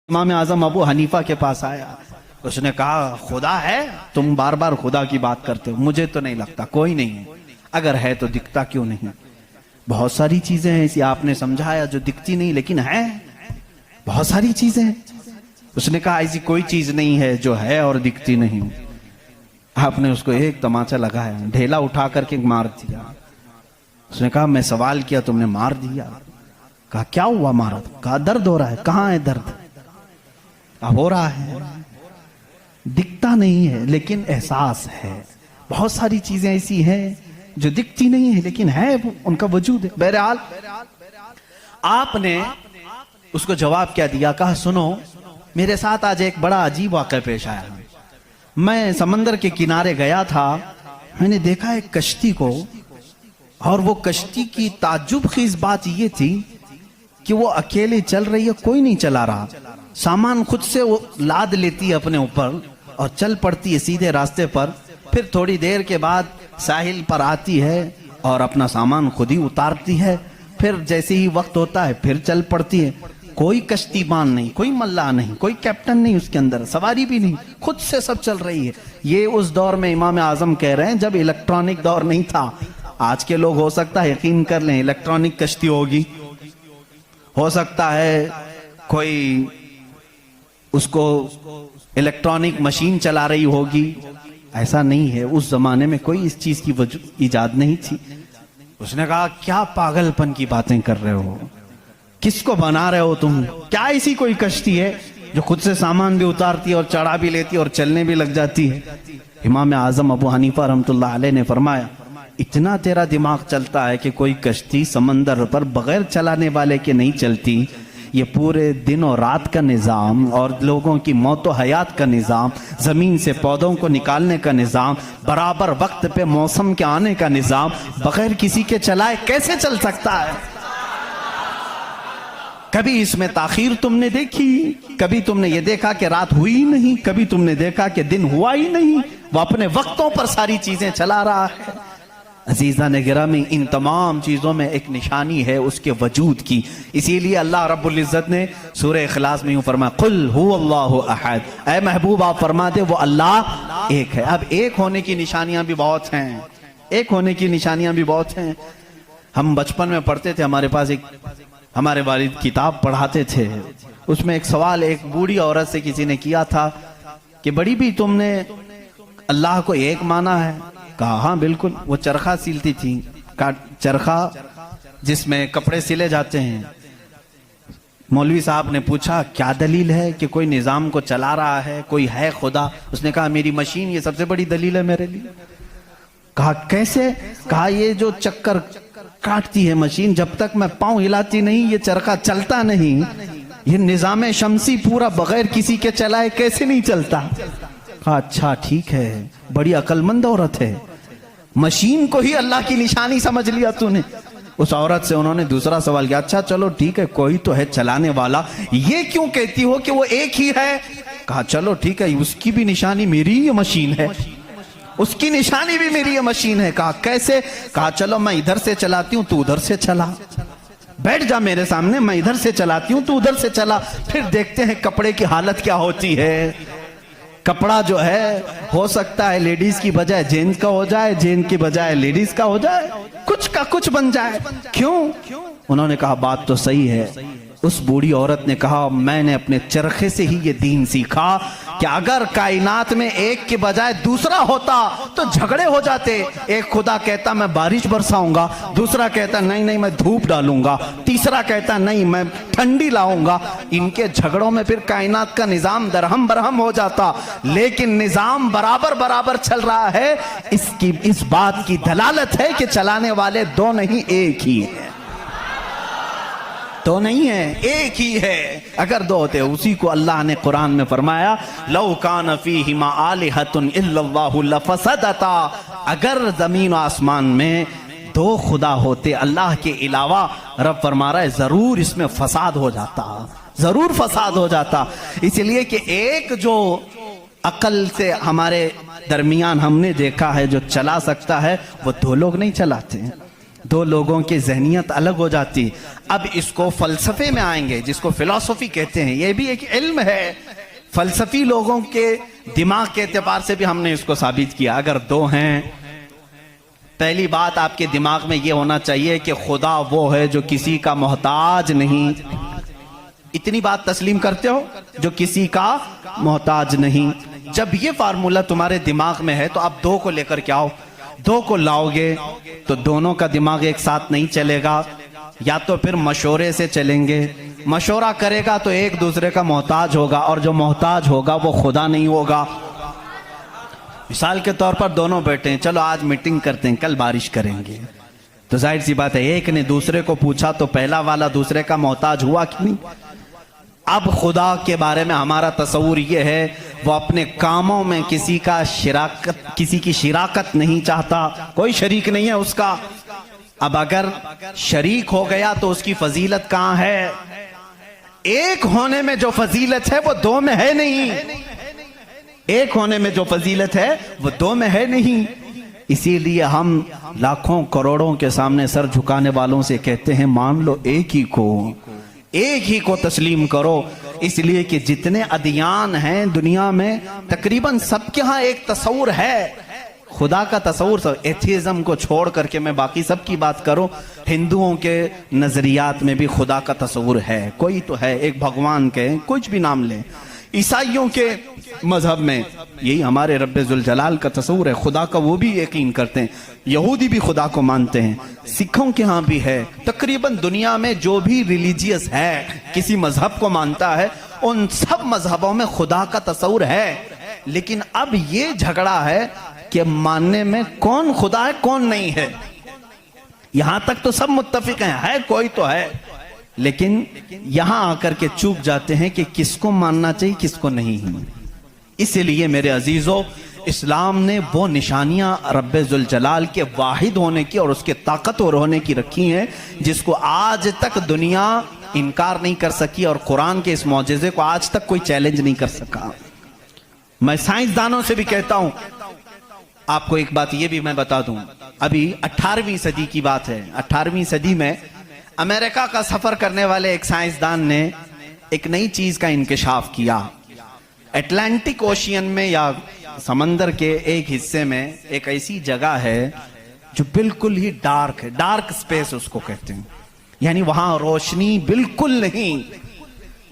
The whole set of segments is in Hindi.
इमाम आजम अबू हनीफा के पास आया, उसने कहा खुदा है? तुम बार बार खुदा की बात करते हो, मुझे तो नहीं लगता, कोई नहीं है। अगर है तो दिखता क्यों नहीं? बहुत सारी चीजें हैं ऐसी आपने समझाया जो दिखती नहीं लेकिन है, बहुत सारी चीजें हैं। उसने कहा ऐसी कोई चीज नहीं है जो है और दिखती नहीं। आपने उसको एक तमाचा लगाया, ढेला उठा करके मार दिया। उसने कहा मैं सवाल किया, तुमने मार दिया। कहा क्या हुआ मारा? कहा दर्द हो रहा है। कहाँ है दर्द? हो रहा है, दिखता नहीं है लेकिन एहसास है। बहुत सारी चीजें ऐसी हैं जो दिखती नहीं है लेकिन है, उनका वजूद है। बहरहाल आपने उसको जवाब क्या दिया? कहा सुनो, मेरे साथ आज एक बड़ा अजीब वाक़या पेश आया। मैं समंदर के किनारे गया था, मैंने देखा एक कश्ती को, और वो कश्ती की ताज्जुब खीज बात ये थी कि वो अकेले चल रही है, कोई नहीं चला रहा। सामान खुद से वो लाद लेती है अपने ऊपर और चल पड़ती है सीधे रास्ते पर। फिर थोड़ी देर के बाद साहिल पर आती है और अपना सामान खुद ही उतारती है। फिर जैसे ही वक्त होता है फिर चल पड़ती है। कोई कश्तीबान नहीं, कोई मल्लाह नहीं, कोई कैप्टन नहीं, उसके अंदर सवारी भी नहीं, खुद से सब चल रही है। ये उस दौर में इमाम आजम कह रहे हैं जब इलेक्ट्रॉनिक दौर नहीं था। आज के लोग हो सकता है यकीन कर लें इलेक्ट्रॉनिक कश्ती होगी, हो सकता है कोई उसको इलेक्ट्रॉनिक मशीन चला रही होगी। ऐसा नहीं है, उस जमाने में कोई इस चीज की इजाद नहीं थी। उसने कहा क्या पागलपन की बातें कर रहे हो, किसको बना रहे हो तुम? क्या ऐसी कोई कश्ती है जो खुद से सामान भी उतारती है और चढ़ा भी लेती है और चलने भी लग जाती है? इमाम आजम अबू हनीफा रहमतुल्लाह अलैह ने फरमाया इतना तेरा दिमाग चलता है कि कोई कश्ती समंदर पर बगैर चलाने वाले के नहीं चलती। ये पूरे दिन और रात का निज़ाम और लोगों की मौत और हयात का निज़ाम, ज़मीन से पौधों को निकालने का निज़ाम, बराबर वक्त पे मौसम के आने का निज़ाम बगैर किसी के चलाए कैसे चल सकता है? कभी इसमें ताखीर तुमने देखी? कभी तुमने ये देखा कि रात हुई ही नहीं? कभी तुमने देखा कि दिन हुआ ही नहीं? वो अपने वक्तों पर सारी चीजें चला रहा है। अजीज़ा ने गिरामी, इन तमाम चीज़ों में एक निशानी है उसके वजूद की। इसीलिए अल्लाह रब्बुल इज़्ज़त ने सूरह इखलास में यूँ फरमाया कुल हुवल्लाहु अहद, ऐ महबूब आप फरमा दे वो अल्लाह एक है। अब एक होने की निशानियां भी बहुत हैं, एक होने की निशानियां भी बहुत हैं। हम बचपन में पढ़ते थे, हमारे पास एक हमारे वालिद किताब पढ़ाते थे, उसमें एक सवाल एक बूढ़ी औरत से किसी ने किया था कि बड़ी भी तुमने अल्लाह को एक माना है? कहा हाँ बिल्कुल। वो चरखा सिलती थी, चरखा जिसमें कपड़े सिले जाते हैं। मौलवी साहब ने पूछा क्या दलील है कि कोई निजाम को चला रहा है, कोई है खुदा? उसने कहा मेरी मशीन ये सबसे बड़ी दलील है मेरे लिए। कहा कैसे? कहा ये जो चक्कर काटती है मशीन, जब तक मैं पांव हिलाती नहीं ये चरखा चलता नहीं। ये निजाम शमसी पूरा बगैर किसी के चलाए कैसे नहीं चलता? कहा अच्छा ठीक है, बड़ी अक्लमंद औरत है, मशीन को ही अल्लाह की निशानी समझ लिया तूने। उस औरत से उन्होंने दूसरा सवाल किया, अच्छा चलो ठीक है कोई तो है चलाने वाला, ये क्यों कहती हो कि वो एक ही है? कहा चलो ठीक है, उसकी भी निशानी मेरी ही मशीन है, उसकी निशानी भी मेरी ये मशीन है। कहा कैसे? कहा चलो मैं इधर से चलाती हूँ तू उधर से चला, बैठ जा मेरे सामने, मैं इधर से चलाती हूँ तू उधर से चला, फिर देखते हैं कपड़े की हालत क्या होती है। कपड़ा जो है हो सकता है लेडीज की बजाय जेंट्स का हो जाए, जेंट्स की बजाय लेडीज का हो जाए, कुछ का कुछ बन जाए। क्यों? उन्होंने कहा बात तो सही है। उस बूढ़ी औरत ने कहा मैंने अपने चरखे से ही ये दीन सीखा कि अगर कायनात में एक के बजाय दूसरा होता तो झगड़े हो जाते। एक खुदा कहता मैं बारिश बरसाऊंगा, दूसरा कहता नहीं नहीं मैं धूप डालूंगा, तीसरा कहता नहीं मैं ठंडी लाऊंगा। इनके झगड़ों में फिर कायनात का निजाम दरहम बरहम हो जाता। लेकिन निजाम बराबर बराबर चल रहा है, इसकी इस बात की दलालत है कि चलाने वाले दो नहीं एक ही है, तो नहीं है एक ही है। अगर दो होते, उसी को अल्लाह ने कुरान में फरमाया लौ कान फीहिमा आलिहतुन इल्लल्लाहु लफसदता, अगर जमीन और आसमान में दो खुदा होते अल्लाह के अलावा, रब फरमा रहा है जरूर इसमें फसाद हो जाता, जरूर फसाद हो जाता। इसलिए कि एक जो अकल से हमारे दरमियान हमने देखा है जो चला सकता है वो दो लोग नहीं चलाते हैं। दो लोगों की जहनियत अलग हो जाती। अब इसको फलसफे में आएंगे, जिसको फिलॉसफी कहते हैं, यह भी एक इल्म है। फलसफी लोगों के दिमाग के एतबार से भी हमने इसको साबित किया। अगर दो हैं, पहली बात आपके दिमाग में यह होना चाहिए कि खुदा वो है जो किसी का मोहताज नहीं। इतनी बात तस्लीम करते हो? जो किसी का मोहताज नहीं। जब ये फार्मूला तुम्हारे दिमाग में है तो आप दो को लेकर के आओ। दो को लाओगे तो दोनों का दिमाग एक साथ नहीं चलेगा, या तो फिर मशवरे से चलेंगे। मशवरा करेगा तो एक दूसरे का मोहताज होगा, और जो मोहताज होगा वो खुदा नहीं होगा। मिसाल के तौर पर दोनों बैठे हैं, चलो आज मीटिंग करते हैं, कल बारिश करेंगे। तो जाहिर सी बात है, एक ने दूसरे को पूछा तो पहला वाला दूसरे का मोहताज हुआ कि नहीं? अब खुदा के बारे में हमारा तस्वूर यह है, वो अपने कामों में किसी की शिराकत नहीं चाहता, कोई शरीक नहीं है उसका। अब अगर शरीक हो गया तो उसकी फजीलत कहां है? एक होने में जो फजीलत है वो दो में है नहीं। एक होने में जो फजीलत है वो दो में है नहीं। इसीलिए हम लाखों करोड़ों के सामने सर झुकाने वालों से कहते हैं, मान लो एक ही को तस्लीम करो। इसलिए कि जितने अदियान हैं दुनिया में, तकरीबन सबके यहाँ एक तस्वूर है खुदा का तस्वूर। सब एथिज्म को छोड़ करके मैं बाकी सब की बात करूं, हिंदुओं के नजरियात में भी खुदा का तस्वूर है, कोई तो है, एक भगवान के कुछ भी नाम ले। ईसाइयों के मजहब में यही हमारे रब्बे जुल जलाल का तस्वूर है, खुदा का, वो भी यकीन करते हैं। यहूदी भी खुदा को मानते हैं, सिखों के यहाँ भी है। तकरीबन दुनिया में जो भी रिलीजियस है, किसी मजहब को मानता है, उन सब मजहबों में खुदा का तस्वूर है। लेकिन अब ये झगड़ा है कि मानने में कौन खुदा है कौन नहीं है। यहां तक तो सब मुत्तफिक हैं, है कोई तो है, लेकिन यहां आकर के चूक जाते हैं कि किसको मानना चाहिए किसको नहीं। इसलिए मेरे अजीजों, इस्लाम ने वो निशानियां रब्बे जुल जलाल के वाहिद होने की और उसके ताकतवर होने की रखी हैं, जिसको आज तक दुनिया इनकार नहीं कर सकी, और कुरान के इस मौजज़े को आज तक कोई चैलेंज नहीं कर सका। मैं साइंसदानों से भी कहता हूं, आपको एक बात ये भी मैं बता दूं, अभी 18वीं सदी की बात है। 18वीं सदी में अमेरिका का सफर करने वाले एक साइंसदान ने एक नई चीज का इंकशाफ किया। अटलांटिक ओशियन में या समंदर के एक हिस्से में एक ऐसी जगह है जो बिल्कुल ही डार्क है, डार्क स्पेस उसको कहते हैं, यानी वहां रोशनी बिल्कुल नहीं,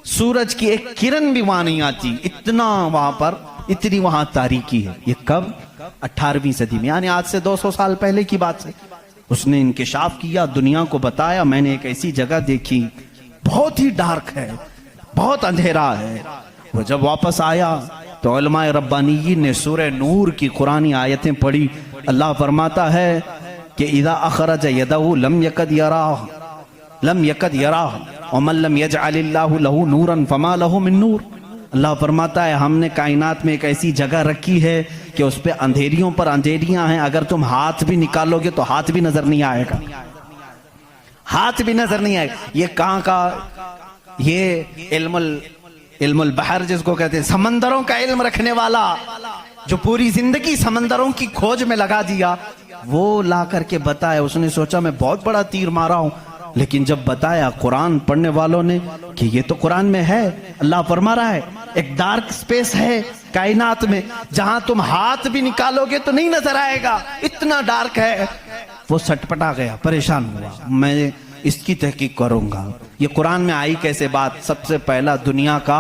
सूरज की एक किरण भी वहां नहीं आती, इतना वहां पर, इतनी वहां तारीकी है। ये कब? 18वीं सदी में, यानी आज से 200 साल पहले की बात है। उसने इंकशाफ किया, दुनिया को बताया, मैंने एक ऐसी जगह देखी, बहुत ही डार्क है, बहुत अंधेरा है। वो जब वापस आया तो उलमाए रब्बानी ने सूरह नूर की कुरानी आयतें पढ़ी। अल्लाह फरमाता है कि इदा अखरज यदहु लम यकद यराह वमन लम यजअलिल्लाहु लहू नूरन फमा लहू मिन नूर। अल्लाह फरमाता है, हमने कायनात में एक ऐसी जगह रखी है कि उस पे अंधेरियों पर अंधेरियां हैं, अगर तुम हाथ भी निकालोगे तो हाथ भी नजर नहीं आएगा, हाथ भी नजर नहीं आएगा। ये कहां का? ये इल्मुल बहर जिसको कहते हैं, समंदरों का इल्म रखने वाला, जो पूरी जिंदगी समंदरों की खोज में लगा दिया, वो ला करके बताया। उसने सोचा मैं बहुत बड़ा तीर मारा हूं, लेकिन जब बताया कुरान पढ़ने वालों ने कि ये तो कुरान में है, अल्लाह फरमा रहा है एक डार्क स्पेस है कायनात में जहां तुम हाथ भी निकालोगे तो नहीं नजर आएगा, इतना डार्क है। वो सटपटा गया, परेशान हुआ, मैं इसकी तहकीक करूंगा, ये कुरान में आई कैसे बात। सबसे पहला दुनिया का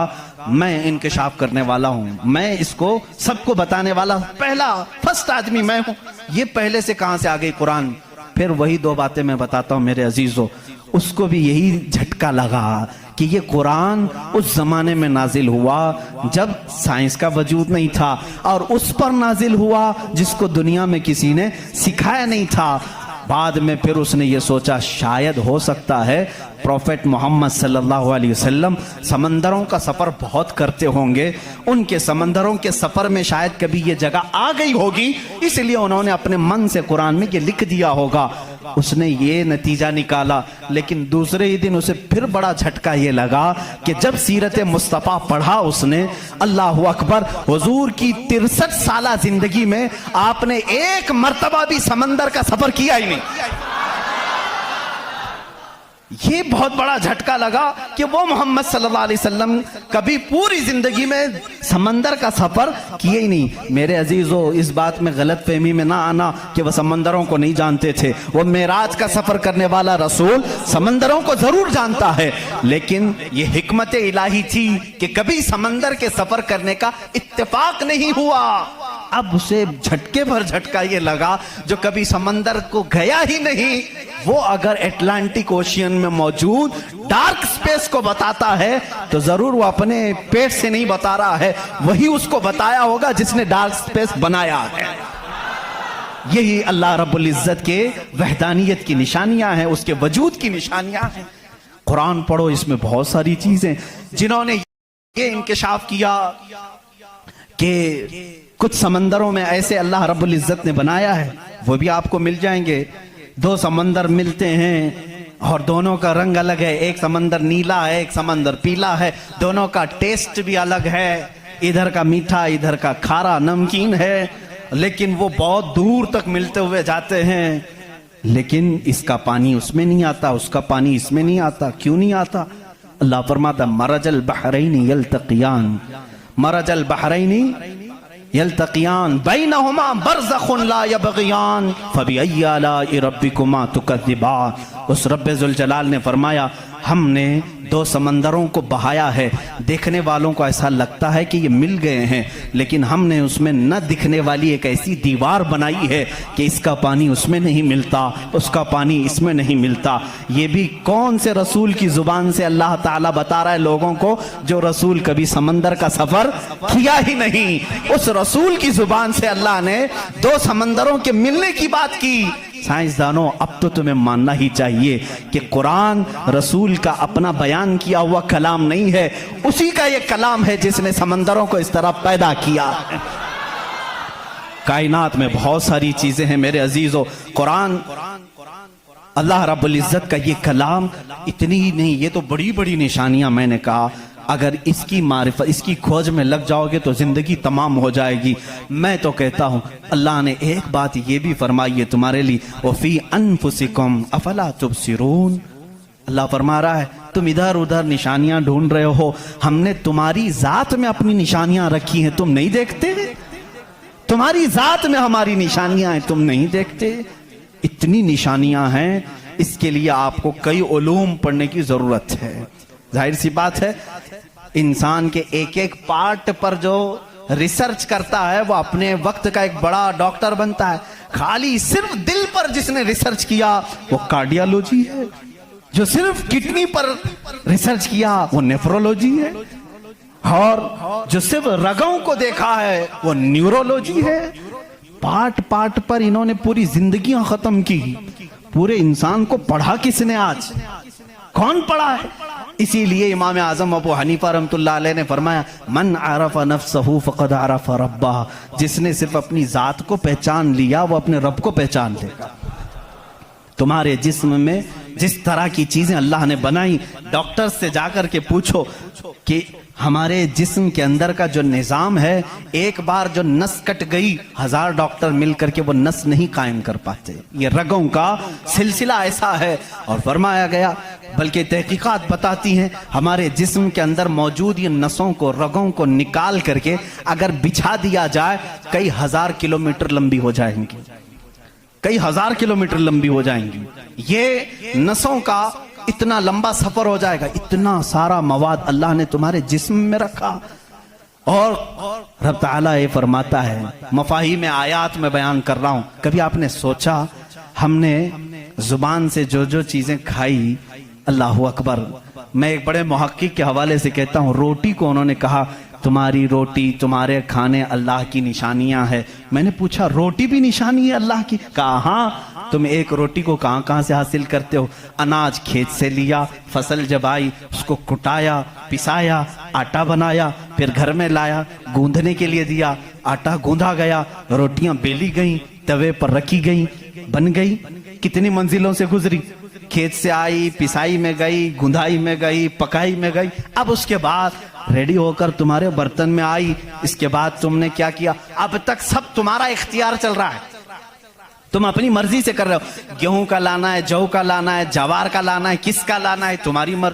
मैं इंकशाफ करने वाला हूं, मैं इसको सबको बताने वाला पहला फर्स्ट आदमी मैं हूं, ये पहले से कहां से आ गई कुरान। फिर वही दो बातें मैं बताता हूं मेरे अजीजों, उसको भी यही झटका लगा कि ये कुरान उस जमाने में नाजिल हुआ जब साइंस का वजूद नहीं था, और उस पर नाजिल हुआ जिसको दुनिया में किसी ने सिखाया नहीं था। बाद में फिर उसने ये सोचा शायद हो सकता है प्रॉफेट मोहम्मद सल्लल्लाहु अलैहि वसल्लम समंदरों का सफर बहुत करते होंगे, उनके समंदरों के सफर में शायद कभी ये जगह आ गई होगी, इसलिए उन्होंने अपने मन से कुरान में ये लिख दिया होगा। उसने ये नतीजा निकाला, लेकिन दूसरे ही दिन उसे फिर बड़ा झटका ये लगा कि जब सीरत मुस्तफ़ा पढ़ा उसने, अल्लाह अकबर, हुजूर की 63 साला जिंदगी में आपने एक मर्तबा भी समंदर का सफर किया ही नहीं। ये बहुत बड़ा झटका लगा कि वो मोहम्मद सल्लल्लाहु अलैहि वसल्लम कभी पूरी जिंदगी में समंदर का सफर किए ही नहीं। मेरे अजीजों, इस बात में गलत फहमी में ना आना कि वह समंदरों को नहीं जानते थे। वो मेराज का सफर करने वाला रसूल समंदरों को जरूर जानता है, लेकिन ये हिकमत इलाही थी कि कभी समंदर के सफर करने का इत्तेफाक नहीं हुआ। अब उसे झटके भर झटका ये लगा, जो कभी समंदर को गया ही नहीं, वो अगर अटलांटिक ओशियन में मौजूद डार्क स्पेस को बताता है तो जरूर वो अपने पेट से नहीं बता रहा है, वही उसको बताया होगा जिसने डार्क स्पेस बनाया है। यही अल्लाह रब्बुल इज्जत के वहदानियत की निशानियां हैं, उसके वजूद की निशानियां हैं। कुरान पढ़ो, इसमें बहुत सारी चीजें जिन्होंने ये इंकिशाफ किया कि कुछ समंदरों में ऐसे अल्लाह रब्बुल इज्जत ने बनाया है, वो भी आपको मिल जाएंगे। दो समंदर मिलते हैं और दोनों का रंग अलग है, एक समंदर नीला है, एक समंदर पीला है, दोनों का टेस्ट भी अलग है, इधर का मीठा इधर का खारा नमकीन है, लेकिन वो बहुत दूर तक मिलते हुए जाते हैं। लेकिन इसका पानी उसमें नहीं आता, उसका पानी इसमें नहीं आता। क्यों नहीं आता? अल्लाह फरमाता मरजल बहरैनी यल्तक़ियान, मरजल बहरैनी यल्तक़ियान बैनहुमा बरज़ख़ुन ला यबग़ियान फ़बिअय्यि आलाइ रब्बिकुमा तुकज़्ज़िबान। उस रब्बे ज़ुल जलाल ने फरमाया, हमने दो समंदरों को बहाया है। देखने वालों को ऐसा लगता है कि ये मिल गए हैं, लेकिन हमने उसमें न दिखने वाली एक ऐसी दीवार बनाई है कि इसका पानी उसमें नहीं मिलता, उसका पानी इसमें नहीं मिलता। ये भी कौन से रसूल की जुबान से अल्लाह ताला बता रहा है लोगों को, जो रसूल कभी समंदर का सफर किया ही नहीं। उस रसूल की जुबान से अल्लाह ने दो समंदरों के मिलने की बात की। साइंसदानों, अब तो तुम्हें मानना ही चाहिए कि कुरान रसूल का अपना बयान किया हुआ कलाम नहीं है, उसी का ये कलाम है जिसने समंदरों को इस तरह पैदा किया है। कायनात में बहुत सारी चीजें हैं मेरे अजीजों। कुरान अल्लाह रब्बुल इज्जत का ये कलाम इतनी ही नहीं, ये तो बड़ी बड़ी निशानियां मैंने कहा। अगर इसकी मारिफत, इसकी खोज में लग जाओगे तो जिंदगी तमाम हो जाएगी। मैं तो कहता हूं अल्लाह ने एक बात ये भी फरमाई है तुम्हारे लिए, वफी अनफुसिकुम अफला तुबसिरून। अल्लाह फरमा रहा है तुम इधर उधर निशानियां ढूंढ रहे हो, हमने तुम्हारी जात में अपनी निशानियां रखी हैं, तुम नहीं देखते? तुम्हारी जात में हमारी निशानियां हैं, तुम नहीं देखते? इतनी निशानियां हैं, इसके लिए आपको कई उलूम पढ़ने की जरूरत है। जाहिर सी बात है, इंसान के एक एक पार्ट पर जो रिसर्च करता है वो अपने वक्त का एक बड़ा डॉक्टर बनता है। खाली सिर्फ दिल पर जिसने रिसर्च किया वो कार्डियोलॉजी है, जो सिर्फ किडनी पर रिसर्च किया वो नेफ्रोलॉजी है, और जो सिर्फ रगों को देखा है वो न्यूरोलॉजी है। पार्ट पार्ट पर इन्होंने पूरी जिंदगियां खत्म की। पूरे इंसान को पढ़ा किसने? आज कौन पढ़ा है? इसीलिए इमाम आजम अबू हनीफा रहमतुल्लाह अलैह ने फरमाया, मन आरफा नफ्सहू फक़द आरफा रब्बह। जिसने सिर्फ अपनी जात को पहचान लिया वो अपने रब को पहचान लेगा। तुम्हारे जिस्म में जिस तरह की चीजें अल्लाह ने बनाई, डॉक्टर से जाकर के पूछो कि हमारे जिस्म के अंदर का जो निजाम है, एक बार जो नस कट गई, 1000 डॉक्टर मिलकर के वो नस नहीं कायम कर पाते। ये रगों का सिलसिला ऐसा है। और फरमाया गया, बल्कि तहकीकात बताती हैं, हमारे जिस्म के अंदर मौजूद ये नसों को, रगों को निकाल करके अगर बिछा दिया जाए, कई 1000 किलोमीटर लंबी हो जाएंगी, कई 1000 किलोमीटर लंबी हो जाएंगी। ये नसों का इतना लंबा सफर हो जाएगा। इतना सारा मवाद अल्लाह ने तुम्हारे जिस्म में रखा। और रब ताला ये फरमाता है, मफाही में आयात में बयान कर रहा हूं, कभी आपने सोचा हमने जुबान से जो जो चीजें खाई, अल्लाहु अकबर। मैं एक बड़े मुहक्किक के हवाले से कहता हूं, रोटी को उन्होंने कहा तुम्हारी रोटी, तुम्हारे खाने अल्लाह की निशानियां है। मैंने पूछा रोटी भी निशानी है अल्लाह की? कहा हाँ। तुम एक रोटी को कहां कहां से हासिल करते हो? अनाज खेत से लिया, फसल जब आई उसको कुटाया, पिसाया, आटा बनाया, फिर घर में लाया, गूंदने के लिए दिया, आटा गूंधा गया, रोटियां बेली गई, तवे पर रखी गई, बन गई। कितनी मंजिलों से गुजरी, खेत से आई, पिसाई में गई, गुंधाई में गई, पकाई में गई, अब उसके बाद रेडी होकर तुम्हारे बर्तन में आई। इसके बाद तुमने क्या किया? अब तक सब तुम्हारा इख्तियार चल रहा है। तुम अपनी मर्जी से कर रहे हो। गेहूं का लाना है, जौ का लाना है, जवार का लाना है, किसका लाना है, तुम्हारी मर्जी।